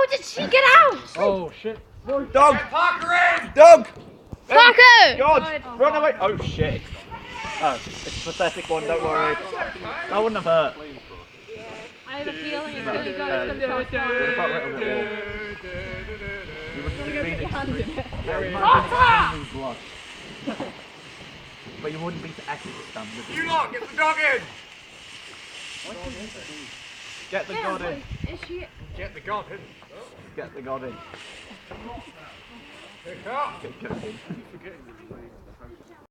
did she get out? Oh shit. Dog! Dog! Parker! God! Run away! Oh shit. Oh, it's a pathetic one, don't worry. That wouldn't have hurt. I have a feeling it's going to go. It's going to What be about little bit more? You must have been extreme. But you wouldn't be to Essex standard. You lot, get the dog in! Get the god in. Is she? Get the god in. Get the god in. Pick up! Get the god in.